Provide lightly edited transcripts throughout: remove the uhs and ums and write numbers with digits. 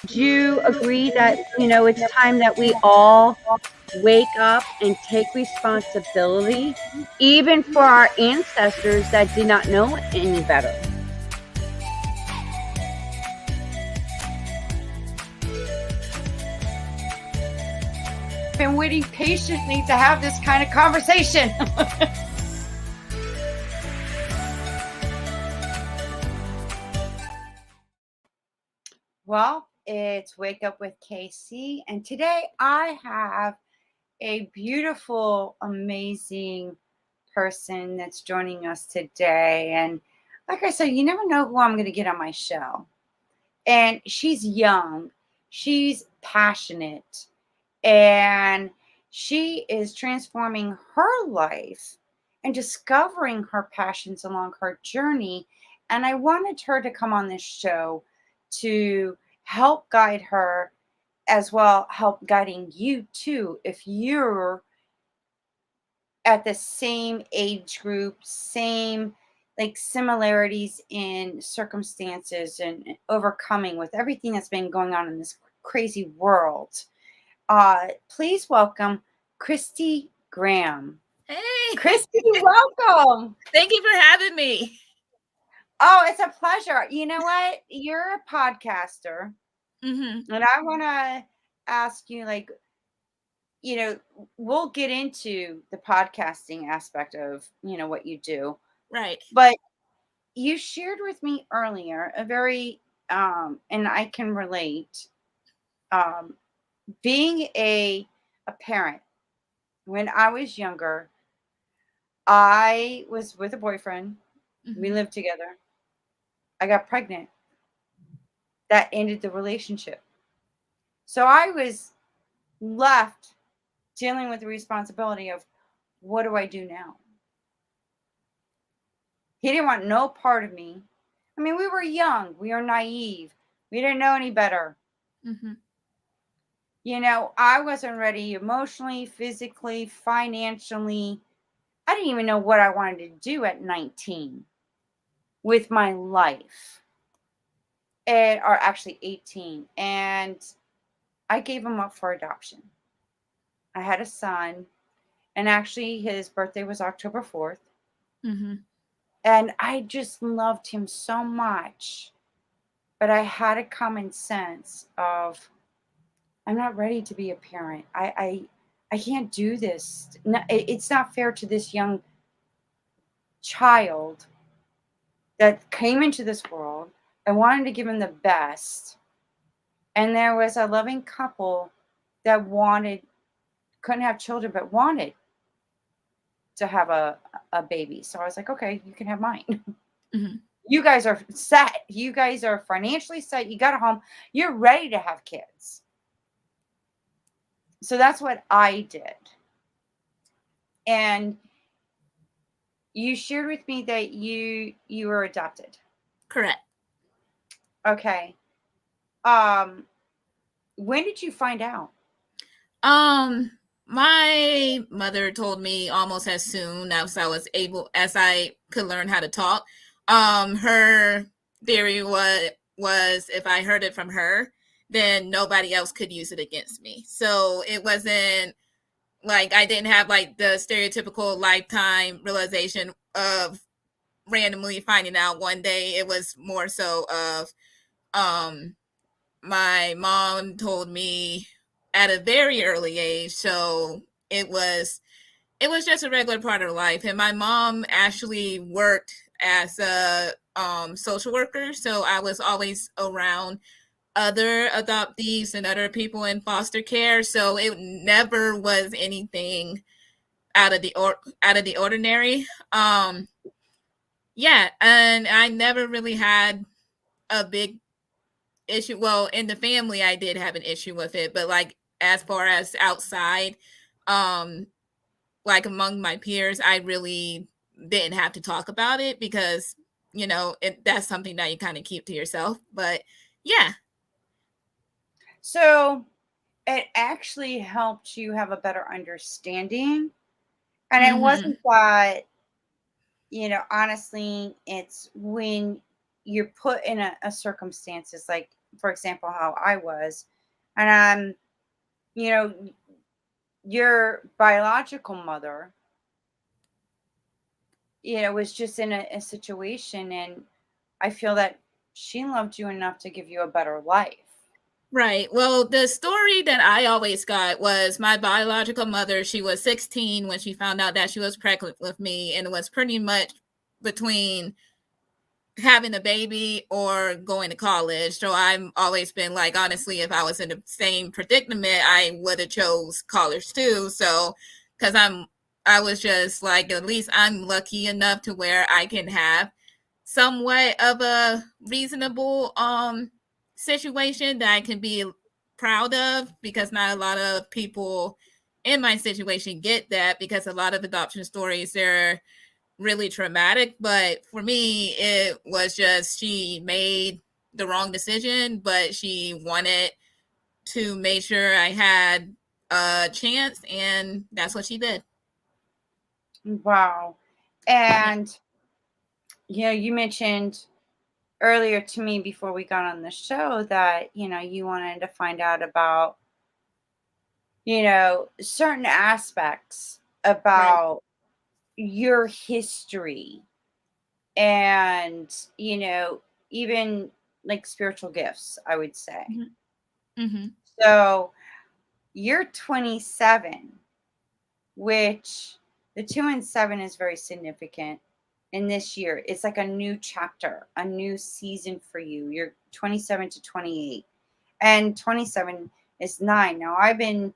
Do you agree that, it's time that we all wake up and take responsibility, even for our ancestors that did not know any better? Been waiting patiently to have this kind of conversation. Well, it's Wake Up with KC, and today I have a beautiful, amazing person that's joining us today. And like I said, you never know who I'm going to get on my show. And she's young, she's passionate, and she is transforming her life and discovering her passions along her journey. And I wanted her to come on this show to help guide her, as well help guiding you too, if you're at the same age group, same like similarities in circumstances and overcoming with everything that's been going on in this crazy world. Please welcome Cristin Graham. Hey, Cristin, welcome. thank you for having me. Oh, it's a pleasure. You know what? You're a podcaster, Mm-hmm. and I want to ask you, like, we'll get into the podcasting aspect of, what you do. Right. But you shared with me earlier a very, and I can relate, being a parent. When I was younger, I was with a boyfriend. We Mm-hmm. lived together. I got pregnant. That ended the relationship. So I was left dealing with the responsibility of, what do I do now? He didn't want no part of me. I mean, we were young. We were naive. We didn't know any better. Mm-hmm. I wasn't ready emotionally, physically, financially. I didn't even know what I wanted to do at 19 with my life. Or actually 18. And I gave him up for adoption. I had a son, and actually his birthday was October 4th. Mm-hmm. And I just loved him so much. But I had a common sense of, I'm not ready to be a parent. I can't do this. No, it's not fair to this young child that came into this world. I wanted to give him the best. And there was a loving couple that couldn't have children, but wanted to have a baby. So I was like, okay, you can have mine. Mm-hmm. You guys are set. You guys are financially set. You got a home. You're ready to have kids. So that's what I did. And you shared with me that you were adopted. Correct. Okay. When did you find out? My mother told me almost as soon as I could learn how to talk. Her theory was if I heard it from her, then nobody else could use it against me. So it wasn't like I didn't have like the stereotypical lifetime realization of randomly finding out one day. It was more so of um my mom told me at a very early age, so it was just a regular part of life. And my mom actually worked as a social worker, so I was always around other adoptees and other people in foster care, so it never was anything out of the ordinary. Yeah, and I never really had a big issue. Well, in the family I did have an issue with it, but like as far as outside, um like among my peers, I really didn't have to talk about it because that's something that you kind of keep to yourself. But yeah. So it actually helped you have a better understanding. And it Mm-hmm. wasn't that, honestly, it's when you're put in a circumstances like for example, how I was. And you know, your biological mother, was just in a situation, and I feel that she loved you enough to give you a better life. Right. Well, the story that I always got was my biological mother. She was 16 when she found out that she was pregnant with me, and it was pretty much between having a baby or going to college. So I've always been like, honestly, if I was in the same predicament, I would have chose college too. So, because I was just like, at least I'm lucky enough to where I can have somewhat of a reasonable situation that I can be proud of, because not a lot of people in my situation get that, because a lot of adoption stories, they're really traumatic. But for me, it was just she made the wrong decision, but she wanted to make sure I had a chance, and that's what she did. Wow. Yeah. And you mentioned earlier to me before we got on the show that you wanted to find out about certain aspects Right. about your history, and even like spiritual gifts, I would say. Mm-hmm. So you're 27, which the 2 and 7 is very significant in this year. It's like a new chapter, a new season for you. You're 27 to 28, and 27 is 9. Now, I've been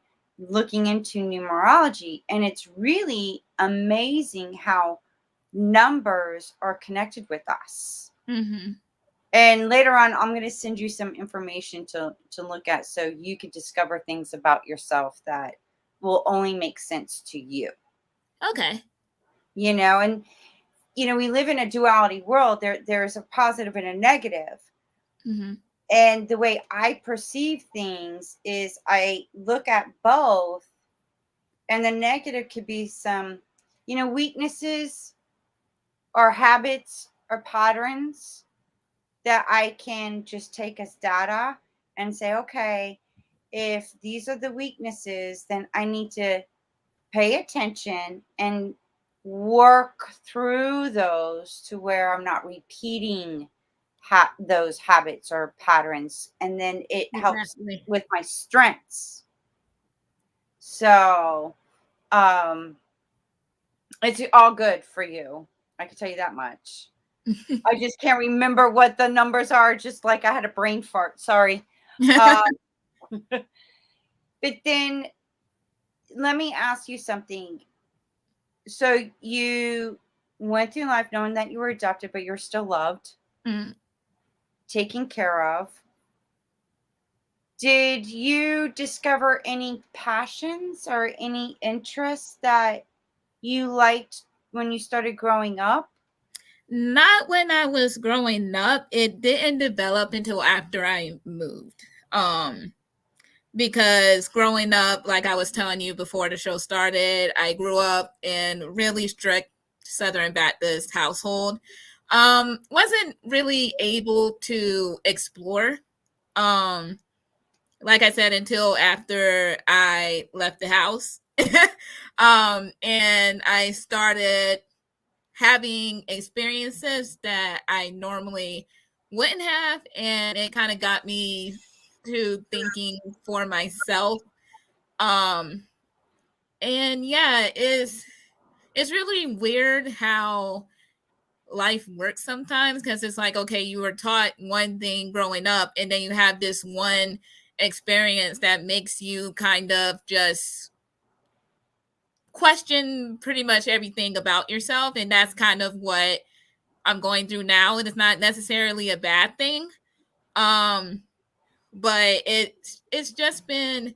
looking into numerology, and it's really amazing how numbers are connected with us. Mm-hmm. And later on, I'm going to send you some information to look at, so you can discover things about yourself that will only make sense to you. Okay. And we live in a duality world. There's a positive and a negative. Mm-hmm. And the way I perceive things is I look at both, and the negative could be some, weaknesses or habits or patterns that I can just take as data and say, okay, if these are the weaknesses, then I need to pay attention and work through those to where I'm not repeating those habits or patterns. And then it helps Exactly. with my strengths. So um, it's all good for you. I can tell you that much. I just can't remember what the numbers are, just like I had a brain fart. Sorry. Um, but then let me ask you something. So you went through life knowing that you were adopted, but you're still loved, Mm. taken care of. Did you discover any passions or any interests that you liked when you started growing up? Not when I was growing up. It didn't develop until after I moved. Because growing up, like I was telling you before the show started, I grew up in really strict Southern Baptist household. Wasn't really able to explore. Um, like I said, until after I left the house. And I started having experiences that I normally wouldn't have, and it kind of got me to thinking for myself. Um, and yeah, it's really weird how life works sometimes, because it's like, okay, you were taught one thing growing up, and then you have this one experience that makes you kind of just question pretty much everything about yourself. And that's kind of what I'm going through now. And it's not necessarily a bad thing. Um, but it's just been,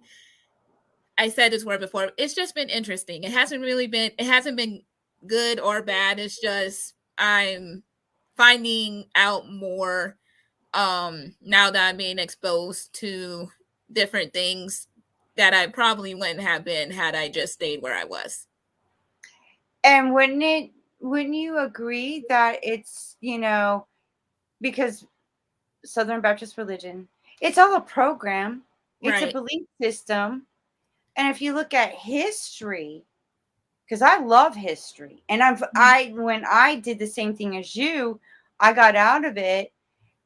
I said this word before, it's just been interesting. It hasn't been good or bad. It's just I'm finding out more now that I'm being exposed to different things that I probably wouldn't have been had I just stayed where I was. And wouldn't you agree that it's, because Southern Baptist religion, It's all a program. It's a Right. belief system. And if you look at history, because I love history, and when I did the same thing as you, I got out of it,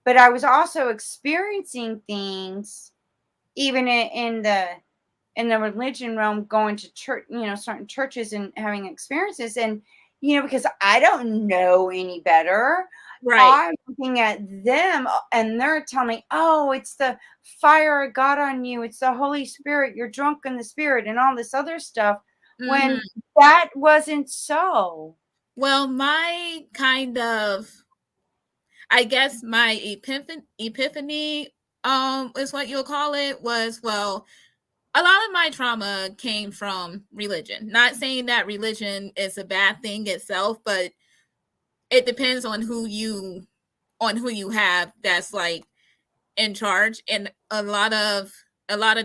but I was also experiencing things even in the religion realm, going to church, certain churches and having experiences. And, because I don't know any better, Right. I'm looking at them and they're telling me, oh, it's the fire of God on you. It's the Holy Spirit. You're drunk in the Spirit and all this other stuff. When Mm-hmm. that wasn't so. Well, my kind of, I guess my epiphany, is what you'll call it, was, well, a lot of my trauma came from religion. Not saying that religion is a bad thing itself, but it depends on who you have that's like in charge, and a lot of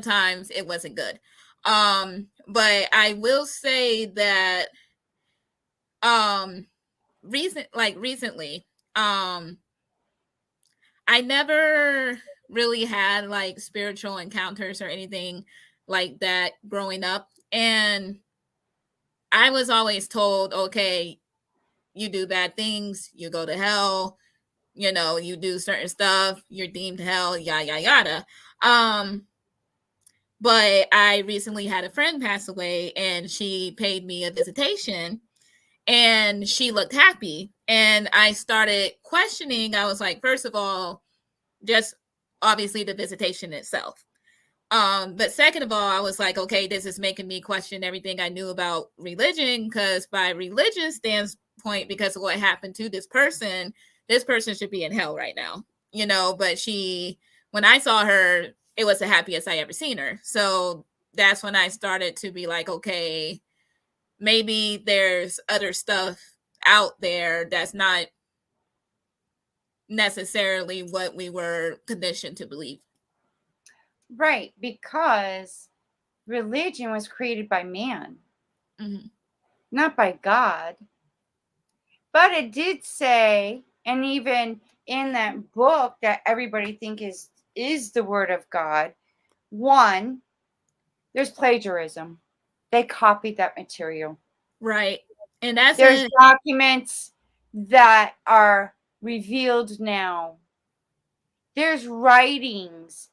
times it wasn't good. But I will say that um recently, I never really had like spiritual encounters or anything like that growing up, and I was always told, okay, you do bad things, you go to hell, you do certain stuff, you're deemed hell, yada yada yada. But I recently had a friend pass away, and she paid me a visitation, and she looked happy, and I started questioning. I was like, first of all, just obviously the visitation itself. But second of all, I was like, okay, this is making me question everything I knew about religion, because by religion standpoint, because of what happened to this person should be in hell right now, but when I saw her, it was the happiest I ever seen her. So that's when I started to be like, okay, maybe there's other stuff out there that's not necessarily what we were conditioned to believe. Right. Because religion was created by man, Mm-hmm. not by God. But it did say, and even in that book that everybody think is the word of God, one, there's plagiarism. They copied that material. Right. And that's There's a documents that are revealed now. There's writings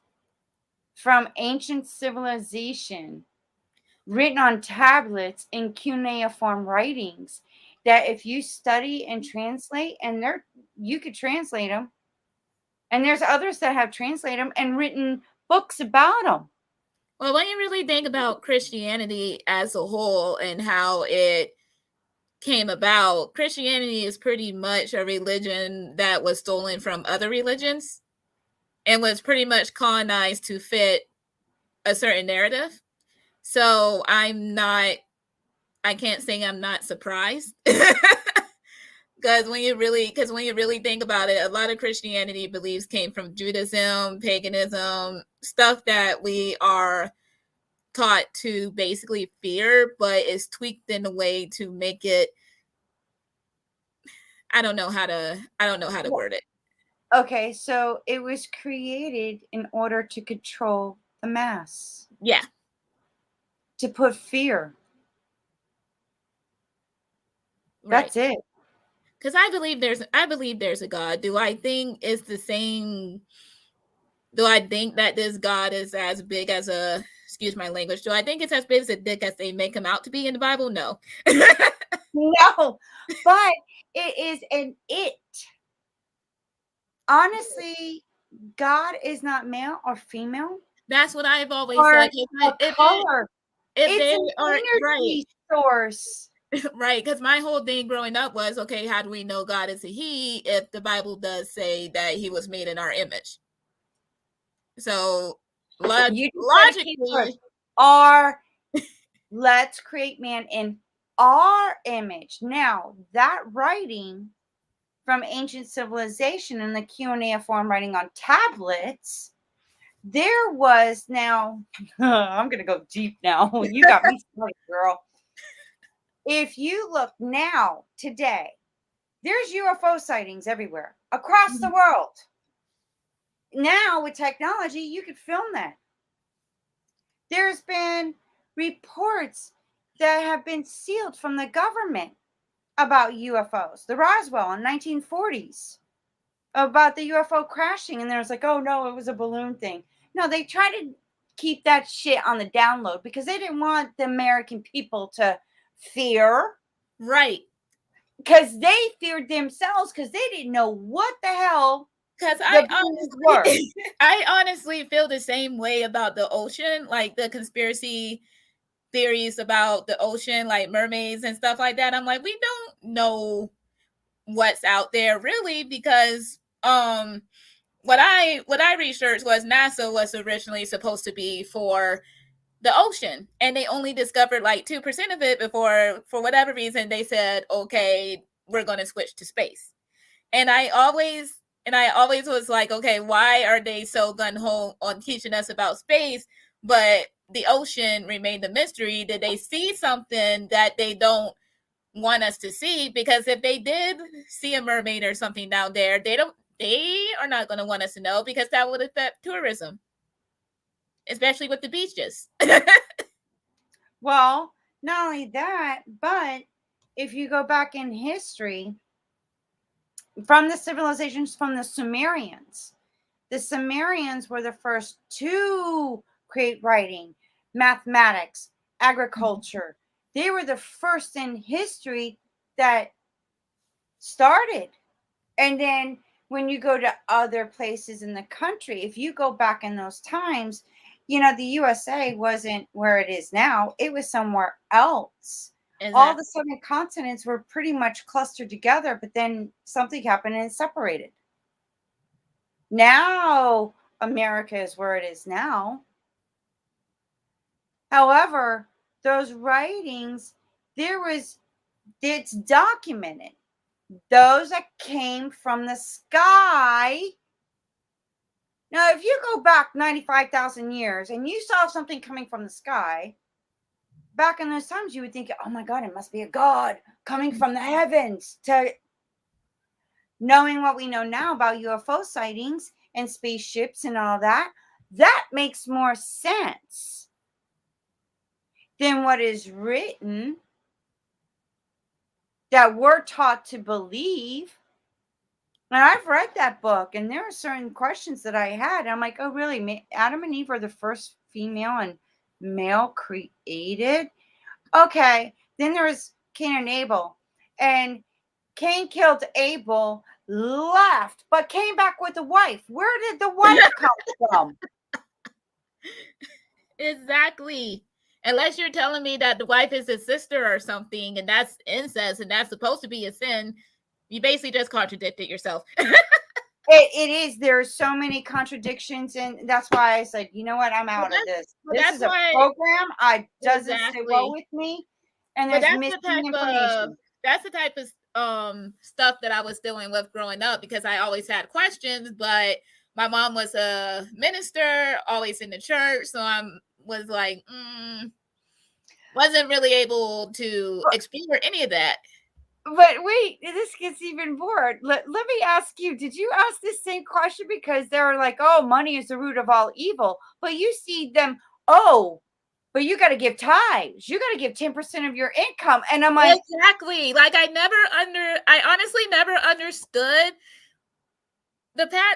from ancient civilization written on tablets in cuneiform writings that if you study and translate, and you could translate them, and there's others that have translated them and written books about them. well, when you really think about Christianity as a whole and how it came about, Christianity is pretty much a religion that was stolen from other religions and was pretty much colonized to fit a certain narrative. So I can't say I'm not surprised. Because when you really think about it, a lot of Christianity beliefs came from Judaism, paganism, stuff that we are taught to basically fear, but it's tweaked in a way to make it. I don't know how to word it. Okay, so it was created in order to control the mass, Yeah, to put fear. right. That's it. Because I believe there's a God. Do I think it's the same? Do I think that this God is as big as a, excuse my language, do I think it's as big as a dick as they make him out to be in the Bible? No. No, but it is an it. Honestly, God is not male or female That's what I've always or said. a color. If It's they an are right, energy source. right, because my whole thing growing up was, okay, how do we know God is a he if the Bible does say that he was made in our image? So You just said a key word. logically, Our let's create man in our image. Now, that writing from ancient civilization in the cuneiform writing on tablets, there was now, I'm going to go deep now. You got me started, girl. If you look now, today, there's UFO sightings everywhere across the world. now with technology, you could film that. There's been reports that have been sealed from the government about UFOs. The Roswell in 1940s, about the UFO crashing, and there's like, oh no, it was a balloon thing. No, they try to keep that shit on the download because they didn't want the American people to fear. Right. Because they feared themselves because they didn't know what the hell Because I honestly feel the same way about the ocean, like the conspiracy theories about the ocean, like mermaids and stuff like that. I'm like, we don't know what's out there really, because what I researched was NASA was originally supposed to be for the ocean, and they only discovered like 2% of it before, for whatever reason, they said, okay, we're going to switch to space. And I always was like, okay, why are they so gung-ho on teaching us about space, but the ocean remained a mystery? Did they see something that they don't want us to see? Because if they did see a mermaid or something down there, they are not going to want us to know, because that would affect tourism, especially with the beaches. Well, not only that, but if you go back in history, from the civilizations from the Sumerians were the first to create writing, mathematics, agriculture. They were the first in history that started. And then when you go to other places in the country, if you go back in those times, the USA wasn't where it is now. It was somewhere else. Exactly. All the 7 continents were pretty much clustered together, but then something happened and it separated. Now America is where it is now. However, those writings, it's documented. Those that came from the sky. Now, if you go back 95,000 years and you saw something coming from the sky, back in those times, you would think, oh my God, it must be a God coming from the heavens. To knowing what we know now about UFO sightings and spaceships and all that, that makes more sense than what is written that we're taught to believe. And I've read that book, and there are certain questions that I had. I'm like, oh, really? Adam and Eve are the first female and male created? Okay. Then there was Cain and Abel. And Cain killed Abel, left, but came back with a wife. Where did the wife come from? Exactly. Unless you're telling me that the wife is his sister or something, and that's incest, and that's supposed to be a sin, you basically just contradicted yourself. It is. There are so many contradictions, and that's why I said, you know what, I'm out of this. This is a program. It doesn't sit well with me, and there's missing information. That's the type of stuff that I was dealing with growing up, because I always had questions, but my mom was a minister, always in the church, so I was like, wasn't really able to explore any of that. But wait, this gets even more. Let me ask you, did you ask this same question? Because they're like, oh, money is the root of all evil. But you see them, but you got to give tithes. You got to give 10% of your income. And I'm like, exactly. Like I honestly never understood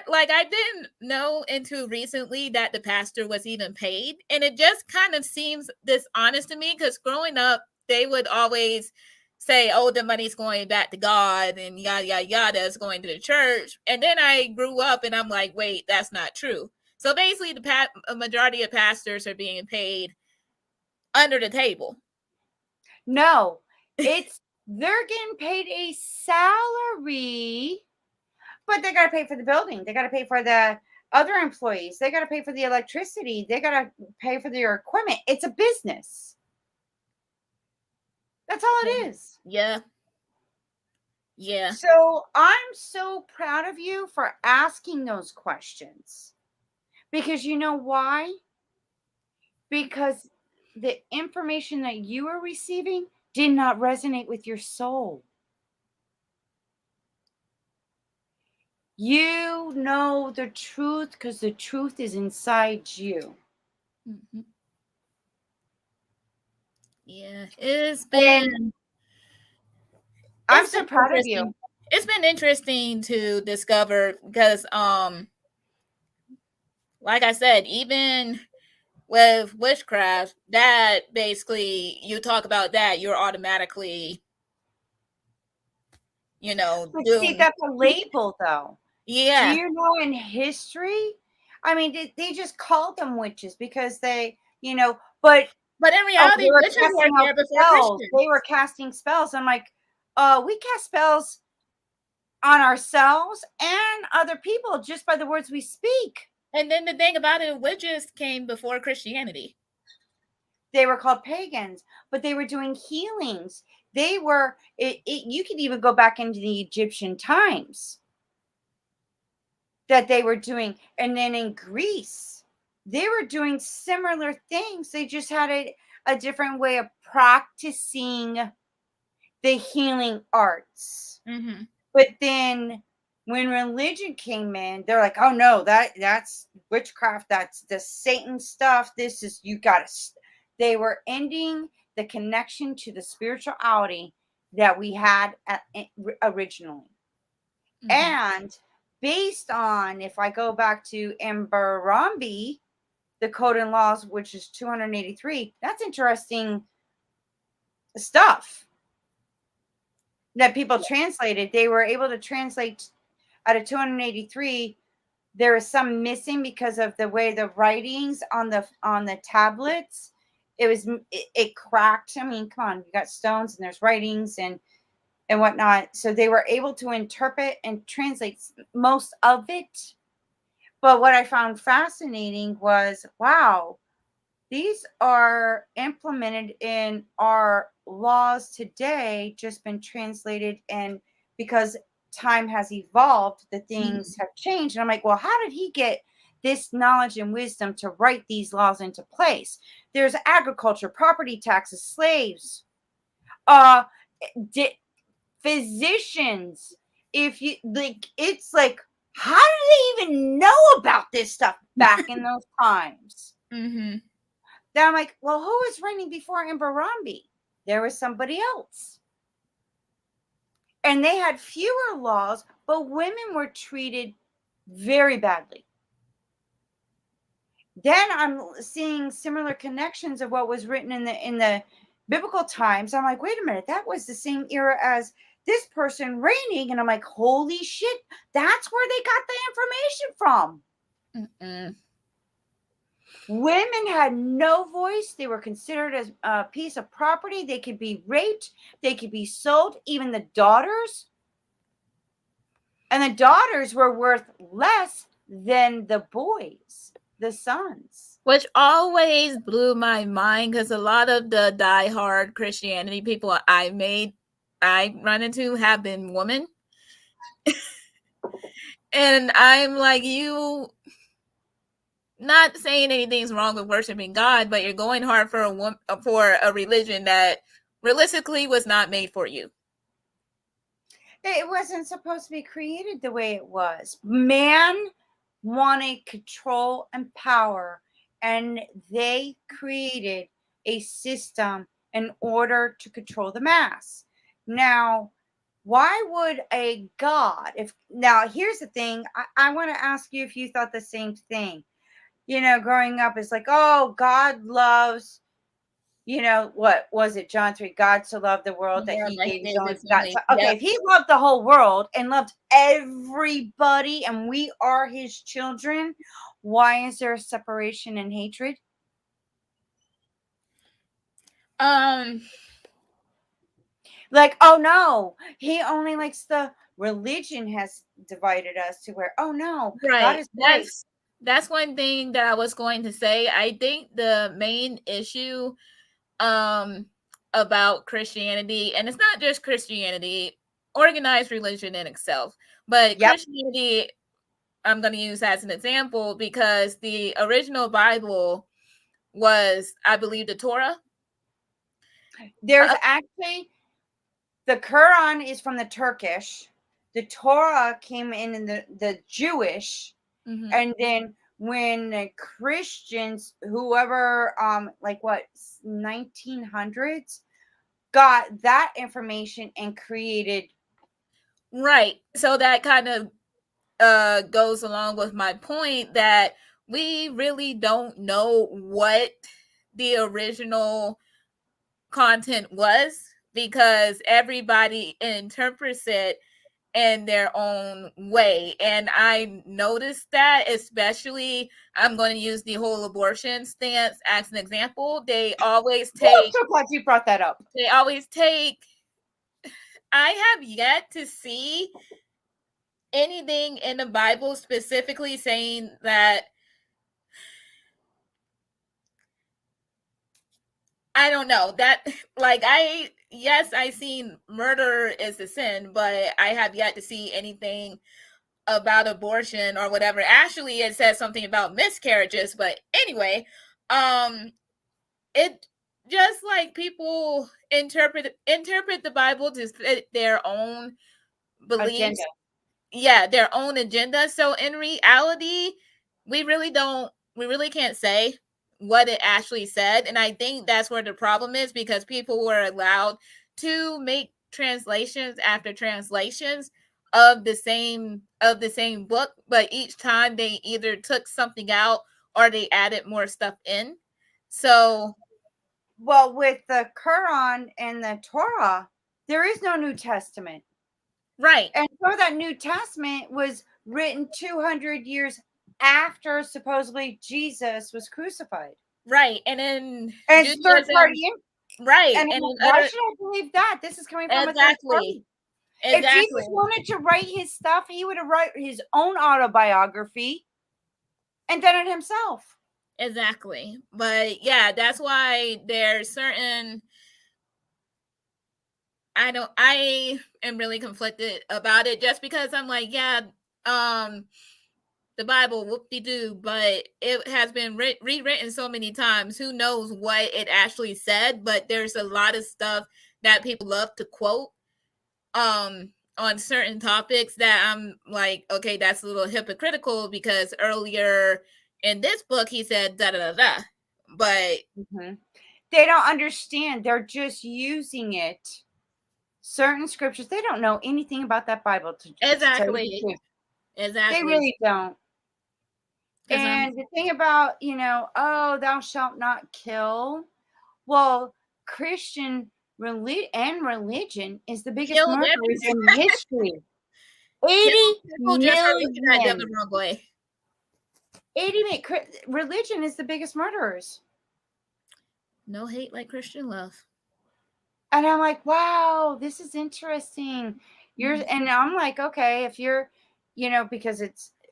like I didn't know until recently that the pastor was even paid. And it just kind of seems dishonest to me, because growing up, they would always say, oh, the money's going back to God and yada, yada, yada, is going to the church. And then I grew up and I'm like, wait, that's not true. So basically a majority of pastors are being paid under the table. No, they're getting paid a salary, but they got to pay for the building. They got to pay for the other employees. They got to pay for the electricity. They got to pay for their equipment. It's a business. That's all it is. Yeah. Yeah. So I'm so proud of you for asking those questions. Because you know why? Because the information that you are receiving did not resonate with your soul. You know the truth because the truth is inside you. Mm-hmm. Yeah, it's And been I'm so proud of you. interesting. It's been interesting to discover because like I said, even with witchcraft, that basically you talk about that, you're automatically, But see, doomed. that's a label, though. Do Yeah. you know in history? I mean, they just called them witches because but But in oh, reality, they were witches were casting out there before spells. They Christians. were casting spells. I'm like, we cast spells on ourselves and other people just by the words we speak. And then the thing about it, witches came before Christianity. They were called pagans, but they were doing healings. They were, you could even go back into the Egyptian times that they were doing. And then in Greece, they were doing similar things. They just had a different way of practicing the healing arts. Mm-hmm. But then when religion came in, they're like, oh no, that's witchcraft, that's the Satan stuff. This is you gotta they were ending the connection to the spirituality that we had originally. Mm-hmm. And based on, if I go back to Mbarambi, the code and laws, which is 283, that's interesting stuff that people translated. They were able to translate out of 283. There is some missing because of the way the writings on the tablets, it cracked. I mean, come on, you got stones and there's writings and whatnot. So they were able to interpret and translate most of it. But what I found fascinating was, wow, these are implemented in our laws today, just been translated. And because time has evolved, the Mm-hmm. things have changed. And I'm like, well, how did he get this knowledge and wisdom to write these laws into place? There's agriculture, property taxes, slaves, uh, di- physicians. If you like, it's like, how do they even know about this stuff back in those times? Mm-hmm. Then I'm like, well, who was reigning before Mbarambi? There was somebody else. And they had fewer laws, but women were treated very badly. Then I'm seeing similar connections of what was written in the biblical times. I'm like, wait a minute, that was the same era as this person reigning. And I'm like, holy shit, that's where they got the information from. Mm-mm. Women had no voice. They were considered as a piece of property. They could be raped. They could be sold. Even the daughters. And the daughters were worth less than the boys, the sons. Which always blew my mind because a lot of the diehard Christianity people I run into have been women. And I'm like, you not saying anything's wrong with worshiping God, but you're going hard for a religion that realistically was not made for you. It wasn't supposed to be created the way it was. Man wanted control and power, and they created a system in order to control the mass. Now, why would a God, if now here's the thing, I want to ask you if you thought the same thing. Growing up, it's like, oh, God loves, what was it, John 3? God so loved the world that Yeah, he like gave his gave only his begotten only. son. Okay, Yep. if he loved the whole world and loved everybody and we are his children, why is there a separation and hatred? Um. Like, oh no, he only likes the religion has divided us to where, oh no, God Right. is white. That's one thing that I was going to say. I think the main issue um about Christianity, and it's not just Christianity, organized religion in itself, but Yep. Christianity I'm going to use as an example because the original Bible was, I believe, the Torah. There's actually the Quran is from the Turkish. the Torah came in the Jewish, and then when the Christians, whoever, like what, 1900s, got that information and created. Right. So that kind of goes along with my point that we really don't know what the original content was, because everybody interprets it in their own way. And I noticed that, especially, I'm going to use the whole abortion stance as an example. They always I'm take, so glad you brought that up. I have yet to see anything in the Bible specifically saying that, I don't know, that, like, I seen murder is a sin, but I have yet to see anything about abortion or whatever. Actually, it says something about miscarriages, but anyway, it just like people interpret the Bible to fit their own beliefs. Agenda. Yeah, their own agenda. So in reality, we really can't say what it actually said. And I think that's where the problem is, because people were allowed to make translations after translations of the same book, but each time they either took something out or they added more stuff in. So, well, with the Quran and the Torah, there is no New Testament. right. And so that New Testament was written 200 years after supposedly Jesus was crucified. Right. And then and third party. Right. And why should I believe that? This is coming from a third party. If Jesus wanted to write his stuff, he would have written his own autobiography and done it himself. Exactly. But yeah, that's why there's certain, I am really conflicted about it, just because I'm like, yeah, the Bible, whoop-de-doo, but it has been rewritten so many times. Who knows what it actually said? But there's a lot of stuff that people love to quote on certain topics that I'm like, okay, that's a little hypocritical, because earlier in this book he said da da da da, but they don't understand. They're just using it. Certain scriptures, they don't know anything about that Bible. Exactly. They really don't. And the thing about, oh, thou shalt not kill. Well, Christian religion is the biggest murderers in history. 80 million. The wrong way. 80 million. Religion is the biggest murderers. No hate like Christian love. And I'm like, wow, this is interesting. And I'm like, okay, if you're, because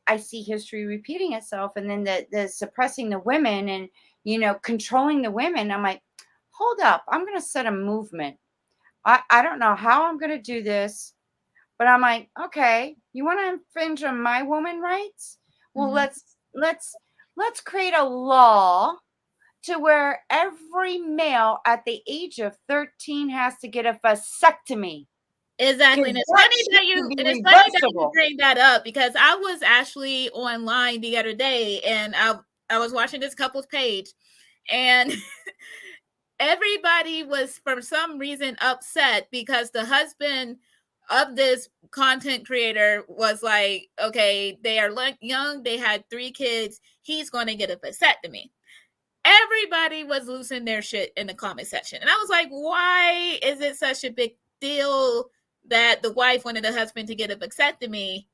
I see history repeating itself, and then the suppressing the women and, controlling the women. I'm like, hold up, I'm going to set a movement. I don't know how I'm going to do this, but I'm like, okay, you want to infringe on my woman rights? Well, let's create a law to where every male at the age of 13 has to get a vasectomy. Exactly. And it's funny that you bring that up, because I was actually online the other day, and I was watching this couple's page, and everybody was, for some reason, upset because the husband of this content creator was like, okay, they are young, they had 3 kids, he's going to get a vasectomy. Everybody was losing their shit in the comment section. And I was like, why is it such a big deal that the wife wanted the husband to get a vasectomy?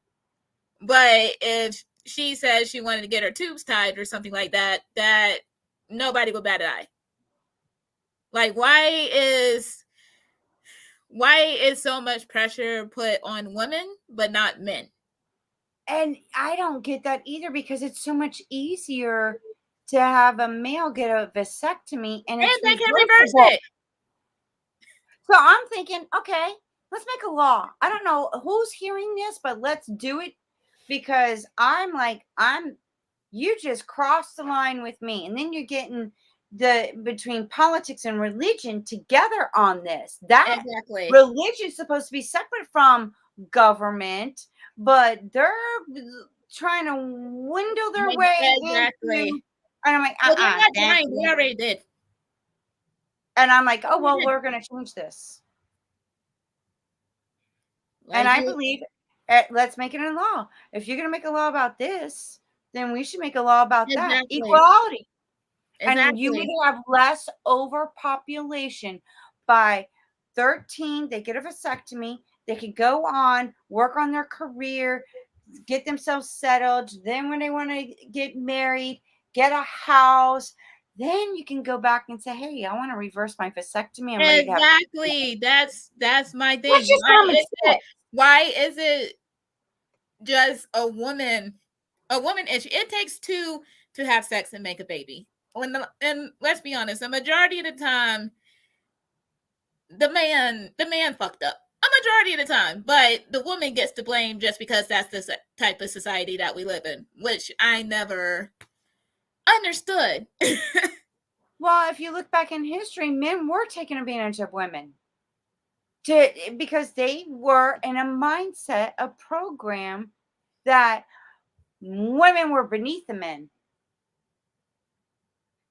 But if she says she wanted to get her tubes tied or something like that, that nobody will bat an eye. Like, why is so much pressure put on women but not men? And I don't get that either, because it's so much easier to have a male get a vasectomy, and they can reverse it. So I'm thinking, okay, let's make a law. I don't know who's hearing this, but let's do it, because I'm like, you just crossed the line with me, and then you're getting between politics and religion together on this. That exactly. Religion is supposed to be separate from government, but they're trying to windle their way Exactly. into, and I'm like, Well, they're not that's trying. They already did. and I'm like, oh They well, did. we're gonna change this. And Like I you, believe, let's make it a law. If you're gonna make a law about this, then we should make a law about that. exactly, Equality. And you would exactly. have less overpopulation. By 13, they get a vasectomy. They could go on, work on their career, get themselves settled. Then when they want to get married, get a house, then you can go back and say, hey, I want to reverse my vasectomy. I'm ready to have. Exactly. That's my That's thing. just common sense. Why is it just a woman issue? It takes two to have sex and make a baby. And let's be honest, the majority of the time, the man fucked up. A majority of the time, but the woman gets to blame just because that's the type of society that we live in, which I never understood. Well, if you look back in history, men were taking advantage of women because they were in a mindset, a program that women were beneath the men.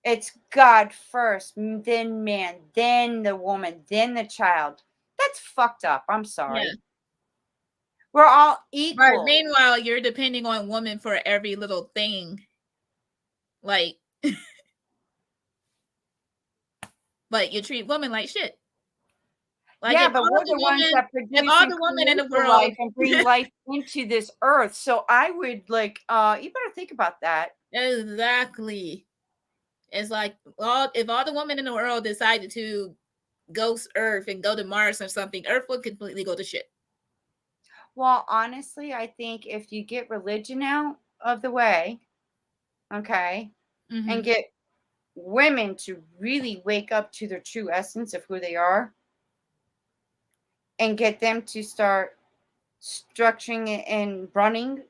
It's God first, then man, then the woman, then the child. That's fucked up. I'm sorry. Yeah. We're all But equal. meanwhile, you're depending on women for every little thing. Like you treat women like shit. Like yeah, but we're the ones that produce if all and the women in create the the world, life and bring life into this earth. So I would like, you better think about that. exactly. It's like, well, if all the women in the world decided to ghost Earth and go to Mars or something, Earth would completely go to shit. Well, honestly, I think if you get religion out of the way, okay, and get women to really wake up to their true essence of who they are and get them to start structuring and running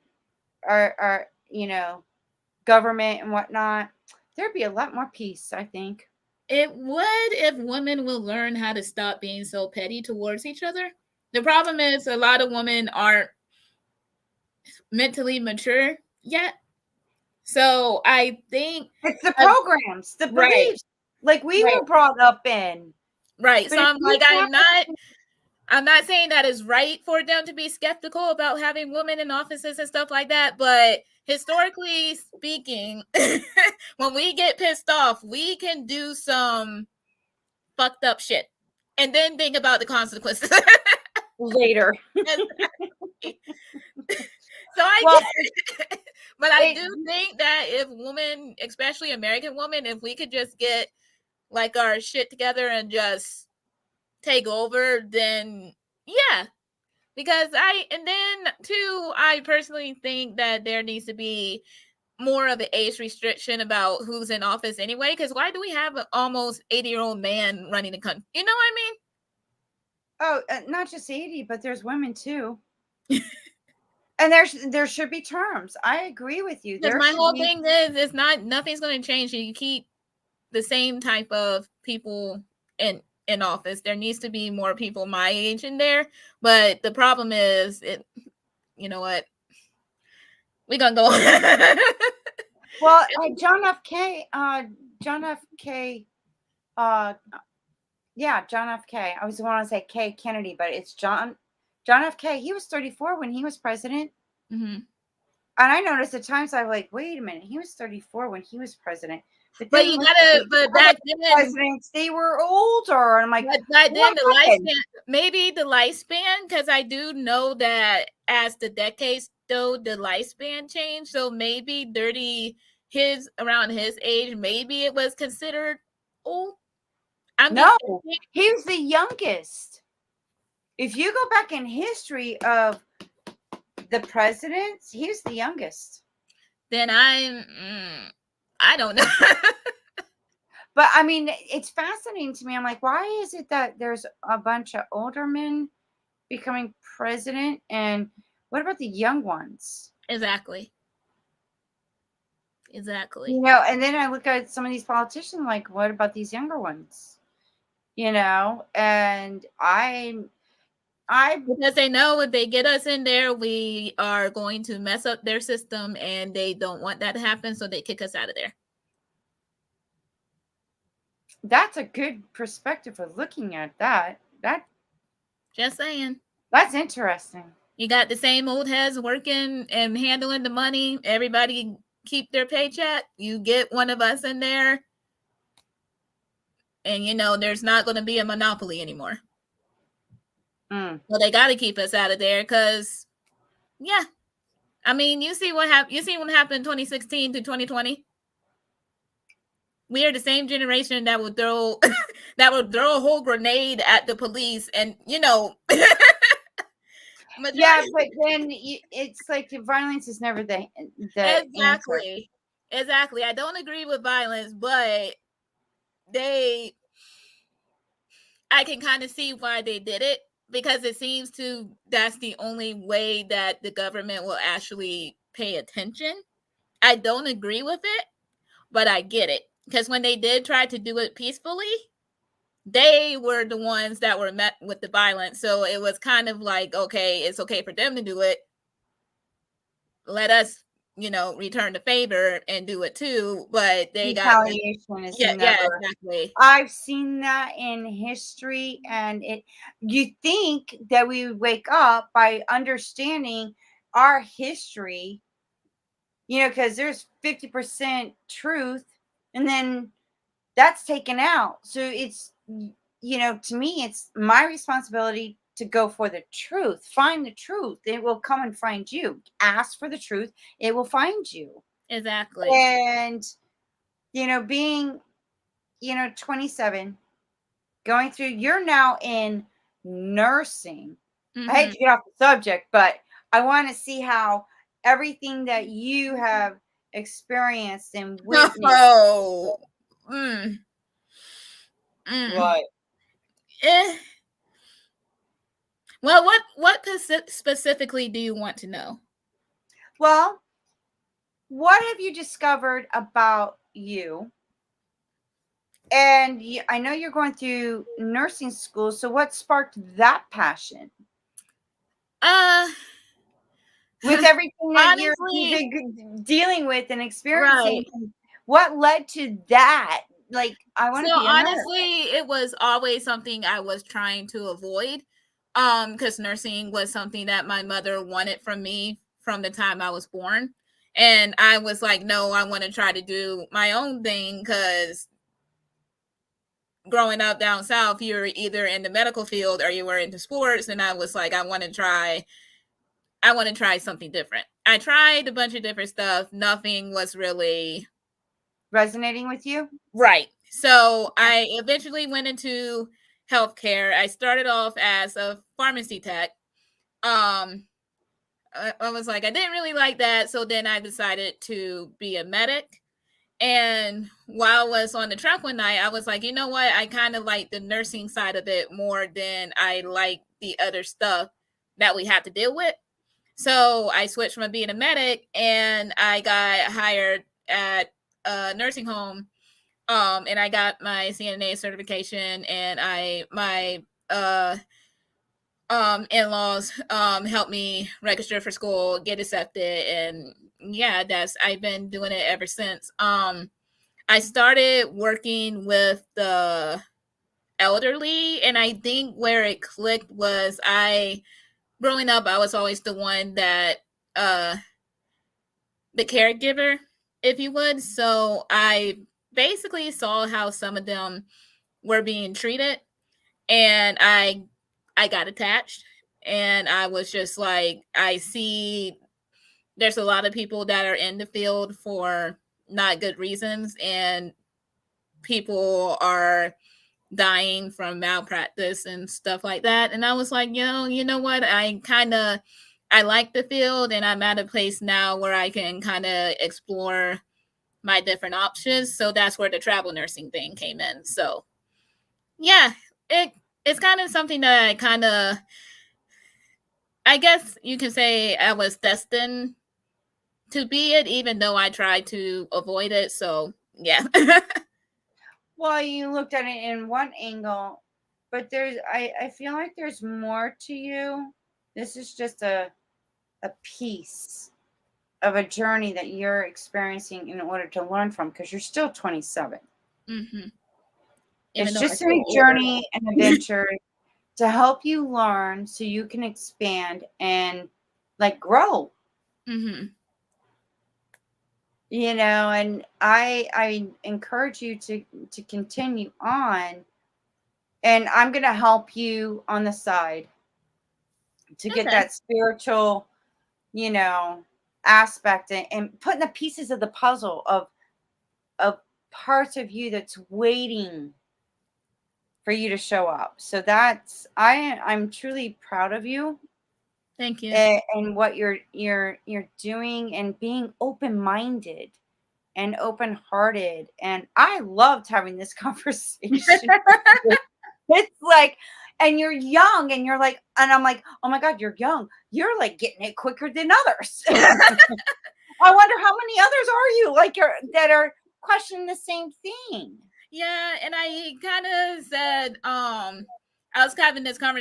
our government and whatnot, there'd be a lot more peace, I think. It would if women will learn how to stop being so petty towards each other. The problem is a lot of women aren't mentally mature yet. So I think It's the programs, the right, beliefs, like we right, were brought up in. right. But So if I'm you like, tap I'm not saying that is right for them to be skeptical about having women in offices and stuff like that, but historically speaking, when we get pissed off, we can do some fucked up shit and then think about the consequences later. So Well, but I do think that if women, especially American women, if we could just get like our shit together and just take over, then yeah. Because I personally think that there needs to be more of an age restriction about who's in office anyway. Because why do we have an almost 80-year-old man running the country? You know what I mean? oh, not just 80, but there's women too. And there should be terms. I agree with you. Because There my should whole be. thing is, nothing's going to change. You keep the same type of people in office. There needs to be more people my age in there. But the problem is, you know what? We're gonna go. Well, John F. K. John F. K. Yeah, John F. K. I was want to say K. Kennedy, but it's John F. K. He was 34 when he was president. Mm-hmm. And I noticed at times I'm like, wait a minute, he was 34 when he was president. But you gotta, but back then, presidents, they were older. And I'm like, but back then the lifespan, maybe the lifespan, because I do know that as the decades though, the lifespan changed. So maybe around his age, maybe it was considered old. No, he was the youngest. If you go back in history of the presidents, he was the youngest. Then I don't know. But I mean, it's fascinating to me. I'm like, why is it that there's a bunch of older men becoming president, and what about the young ones? Exactly. You know, and then I look at some of these politicians, like, what about these younger ones? You know, and Because they know if they get us in there, we are going to mess up their system, and they don't want that to happen, so they kick us out of there. That's a good perspective for looking at that. Just saying. That's interesting. You got the same old heads working and handling the money. Everybody keep their paycheck. You get one of us in there, and there's not going to be a monopoly anymore. Well, they got to keep us out of there because, yeah. I mean, you see what happened. You see what happened 2016 to 2020. We are the same generation that would throw a whole grenade at the police, and yeah, but then it's like violence is never the exactly answer. Exactly. I don't agree with violence, but I can kind of see why they did it, because it seems that's the only way that the government will actually pay attention. I don't agree with it, but I get it. Because when they did try to do it peacefully, they were the ones that were met with the violence. So it was kind of like, okay, it's okay for them to do it. Let us, return the favor and do it too. But they retaliation is never. Yeah, exactly. I've seen that in history, and you think that we would wake up by understanding our history, because there's 50% truth, and then that's taken out. So it's, to me, it's my responsibility to go for the truth. Find the truth. It will come and find you. Ask for the truth. It will find you. Exactly. And, being, 27, going through, you're now in nursing. I hate to get off the subject, but I want to see how everything that you have experienced and witnessed. What? Well, what specifically do you want to know? Well, what have you discovered about you? And I know you're going through nursing school, so what sparked that passion? With everything that you're dealing with and experiencing, right. What led to that? Like, I want to be a nurse. Honestly, it was always something I was trying to avoid, because nursing was something that my mother wanted from me from the time I was born, and I was like, no, I want to try to do my own thing, because growing up down south, you're either in the medical field or you were into sports, and I was like, I want to try something different. I tried a bunch of different stuff. Nothing was really resonating with you. Right. So I eventually went into healthcare. I started off as a pharmacy tech. I was like, I didn't really like that. So then I decided to be a medic. And while I was on the truck one night, I was like, you know what? I kind of like the nursing side of it more than I like the other stuff that we have to deal with. So I switched from being a medic, and I got hired at a nursing home. And I got my CNA certification, and my in-laws helped me register for school, get accepted, and yeah, I've been doing it ever since. I started working with the elderly, and I think where it clicked was growing up, I was always the one that the caregiver, if you would. So I basically saw how some of them were being treated, and I got attached, and I was just like, I see there's a lot of people that are in the field for not good reasons, and people are dying from malpractice and stuff like that. And I was like, you know what? I like the field, and I'm at a place now where I can kind of explore my different options. So that's where the travel nursing thing came in. So yeah, it's kind of something that I guess you can say I was destined to be it, even though I tried to avoid it. So yeah. Well, you looked at it in one angle. But I feel like there's more to you. This is just a piece of a journey that you're experiencing in order to learn from, because you're still 27. Mm-hmm. Even It's though I just feel a older. journey and adventure to help you learn so you can expand and like grow, Mm-hmm. and I encourage you to continue on, and I'm going to help you on the side to get Okay. that spiritual, you know, aspect, and putting the pieces of the puzzle of parts of you that's waiting for you to show up. So I'm truly proud of you, Thank you. and what you're doing, and being open-minded and open-hearted. And I loved having this conversation. It's like, and you're young, and you're like, and I'm like, oh my God, you're young. You're like getting it quicker than others. I wonder how many others are you like that are questioning the same thing. Yeah, and I kind of said, I was having this kind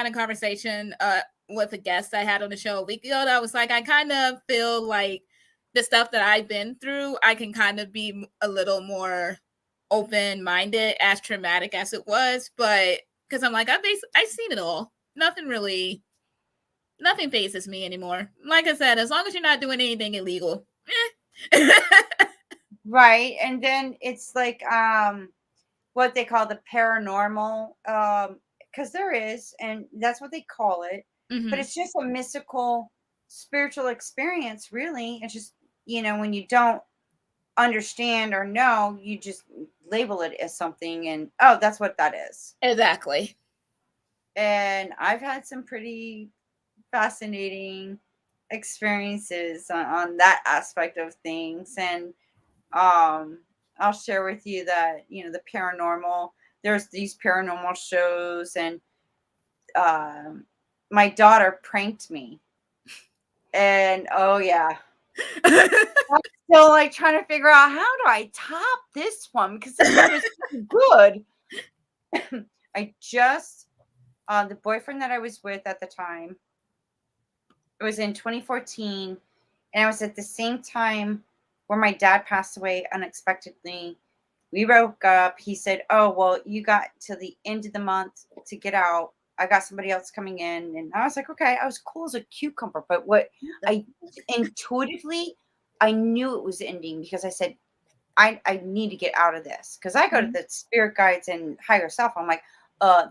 of conversation with a guest I had on the show a week ago. That was like, I kind of feel like the stuff that I've been through, I can kind of be a little more open minded, as traumatic as it was, but because I'm like, I've seen it all. Nothing phases me anymore. Like I said, as long as you're not doing anything illegal. Right. And then it's like what they call the paranormal, because there is, and that's what they call it. But Mm-hmm. it's just a mystical spiritual experience, really. It's just, when you don't understand or know, you just label it as something, and oh, that's what that is. Exactly. And I've had some pretty fascinating experiences on that aspect of things. And I'll share with you that, the paranormal, there's these paranormal shows, and my daughter pranked me. And oh yeah, I'm still like trying to figure out, how do I top this one, because this one is good. I just the boyfriend that I was with at the time, it was in 2014, and I was at the same time where my dad passed away unexpectedly. We broke up. He said, oh, well, you got to the end of the month to get out. I got somebody else coming in. And I was like, okay. I was cool as a cucumber. But what I intuitively, I knew it was ending, because I said, I need to get out of this. Because I go to the spirit guides and higher self. I'm like,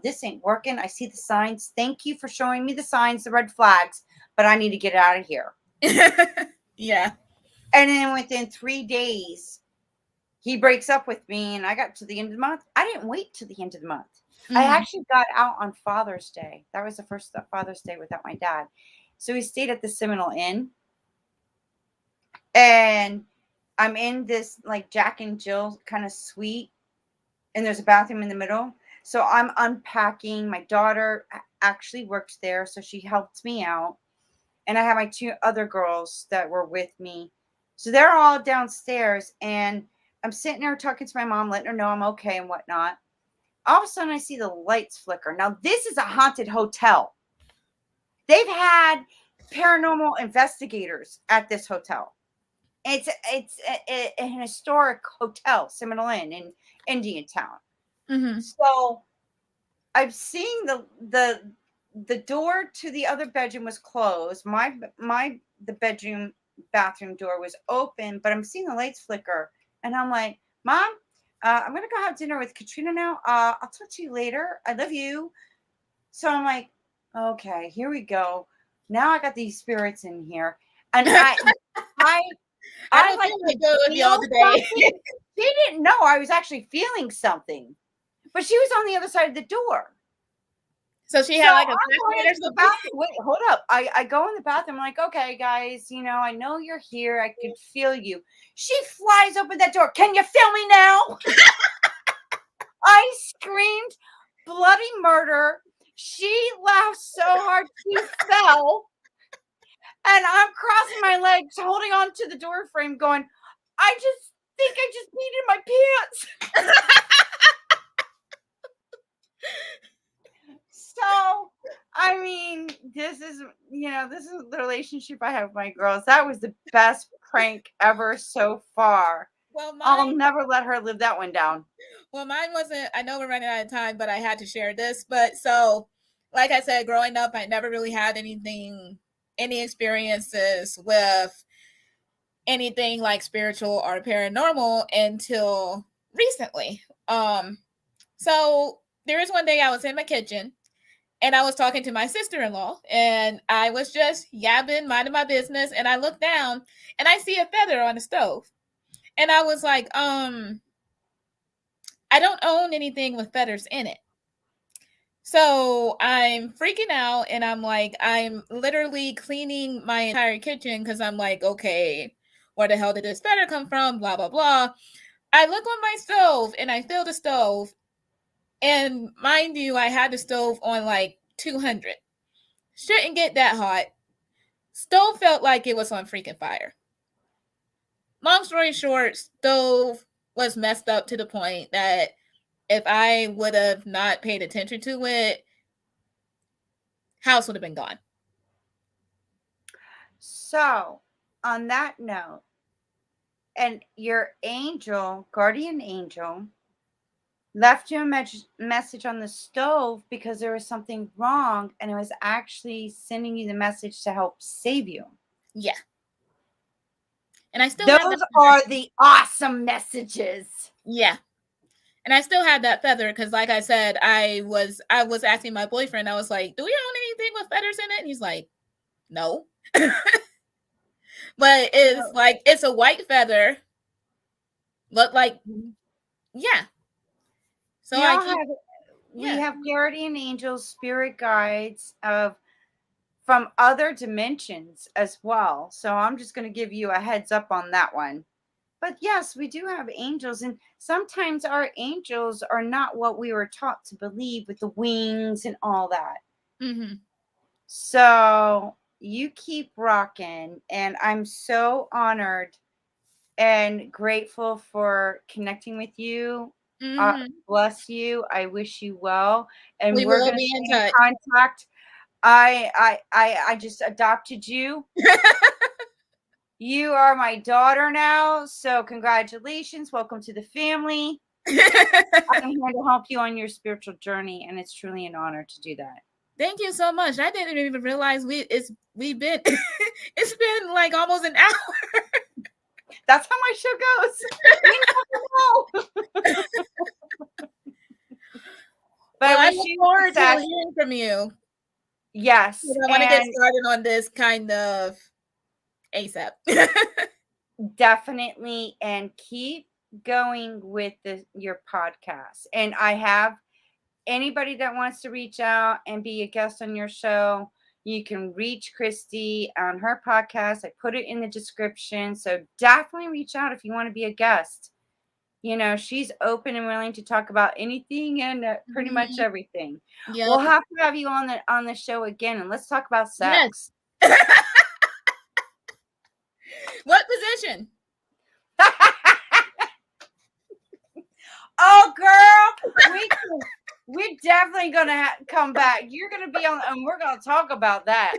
this ain't working. I see the signs. Thank you for showing me the signs, the red flags, but I need to get out of here. Yeah. And then within 3 days, he breaks up with me, and I got to the end of the month. I didn't wait to the end of the month. I actually got out on Father's Day. That was the first Father's Day without my dad. So we stayed at the Seminole Inn, and I'm in this like Jack and Jill kind of suite, and there's a bathroom in the middle. So I'm unpacking. My daughter actually works there, so she helped me out. And I have my 2 other girls that were with me. So they're all downstairs, and I'm sitting there talking to my mom, letting her know I'm okay and whatnot. All of a sudden, I see the lights flicker. Now, this is a haunted hotel. They've had paranormal investigators at this hotel. It's an historic hotel, Seminole Inn in Indiantown. Mm-hmm. So I'm seeing the door to the other bedroom was closed. The bathroom door was open, but I'm seeing the lights flicker, and I'm like, Mom, I'm gonna go have dinner with Katrina now. I'll talk to you later. I love you. So I'm like, okay, here we go. Now I got these spirits in here, and I I don't like feel to like good with y'all feel today. something. She didn't know I was actually feeling something, but she was on the other side of the door. So she So had like a I'm going flashlight or into the something. bathroom. Wait, hold up. I go in the bathroom. I'm like, okay, guys, I know you're here. I could feel you. She flies open that door. Can you feel me now? I screamed bloody murder. She laughed so hard she fell. And I'm crossing my legs, holding on to the door frame, going, I just think I just peed in my pants. this is the relationship I have with my girls. That was the best prank ever so far. Well, I'll never let her live that one down. Well, mine wasn't. I know we're running out of time, but I had to share this. But so, like I said, growing up, I never really had any experiences with anything like spiritual or paranormal until recently. So there was one day I was in my kitchen and I was talking to my sister-in-law and I was just yabbing, minding my business, and I looked down and I see a feather on the stove. And I was like, I don't own anything with feathers in it. So I'm freaking out and I'm like, I'm literally cleaning my entire kitchen because I'm like, okay, where the hell did this feather come from? Blah, blah, blah. I look on my stove and I fill the stove. And mind you, I had the stove on like 200. Shouldn't get that hot. Stove felt like it was on freaking fire. Long story short, stove was messed up to the point that if I would have not paid attention to it, house would have been gone. So, on that note, and your guardian angel, left you a message on the stove because there was something wrong, and it was actually sending you the message to help save you. Yeah. And I still those are the awesome messages. Yeah. And I still had that feather because, like I said, I was asking my boyfriend, I was like, do we own anything with feathers in it? And he's like, no. But it's like, it's a white feather. But like, yeah. So we have guardian angels, spirit guides from other dimensions as well. So I'm just going to give you a heads up on that one. But yes, we do have angels, and sometimes our angels are not what we were taught to believe with the wings and all that. Mm-hmm. So you keep rocking, and I'm so honored and grateful for connecting with you. Mm-hmm. Bless you. I wish you well, and we're going to be in touch. Contact. I just adopted you. You are my daughter now, so congratulations. Welcome to the family. I'm here to help you on your spiritual journey, and it's truly an honor to do that. Thank you so much. I didn't even realize it's been it's been like almost an hour. That's how my show goes. But well, I look forward to hearing from you. Yes. I want to get started on this kind of ASAP. Definitely, and keep going with your podcast. And I have anybody that wants to reach out and be a guest on your show, you can reach Christy on her podcast. I put it in the description. So definitely reach out if you want to be a guest. You know, she's open and willing to talk about anything and pretty much everything. Yep. We'll have to have you on the show again, and let's talk about sex. Yes. What position? Oh, girl, we're definitely gonna come back. You're gonna be on, and we're gonna talk about that.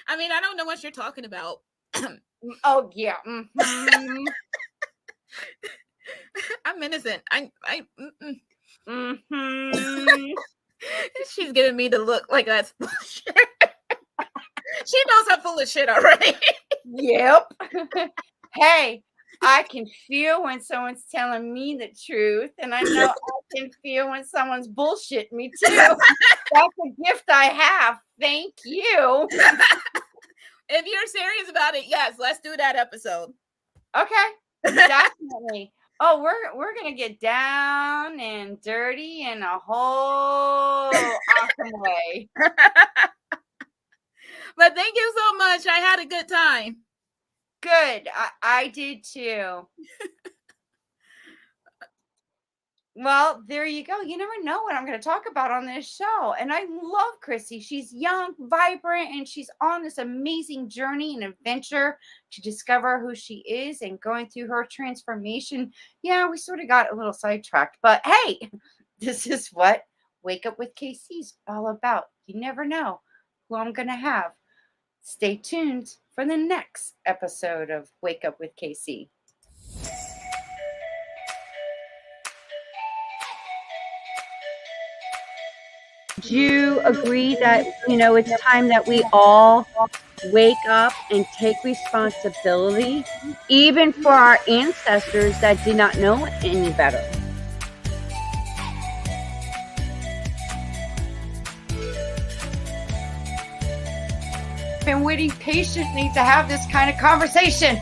I mean, I don't know what you're talking about. Oh yeah. Mm-hmm. I'm innocent. She's giving me the look like that's bullshit. She knows I'm full of shit already. Yep. Hey, I can feel when someone's telling me the truth, and I know I can feel when someone's bullshitting me too. That's a gift I have. Thank you. If you're serious about it, yes, let's do that episode. Okay, definitely. Oh, we're gonna get down and dirty in a whole awesome way. But thank you so much. I had a good time. Good. I did too. Well, there you go. You never know what I'm going to talk about on this show. And I love Chrissy. She's young, vibrant, and she's on this amazing journey and adventure to discover who she is and going through her transformation. Yeah, we sort of got a little sidetracked, but hey, this is what Wake Up with KC's all about. You never know who I'm going to have. Stay tuned for the next episode of Wake Up with KC. Do you agree that, it's time that we all wake up and take responsibility, even for our ancestors that did not know any better? Been waiting patiently to have this kind of conversation.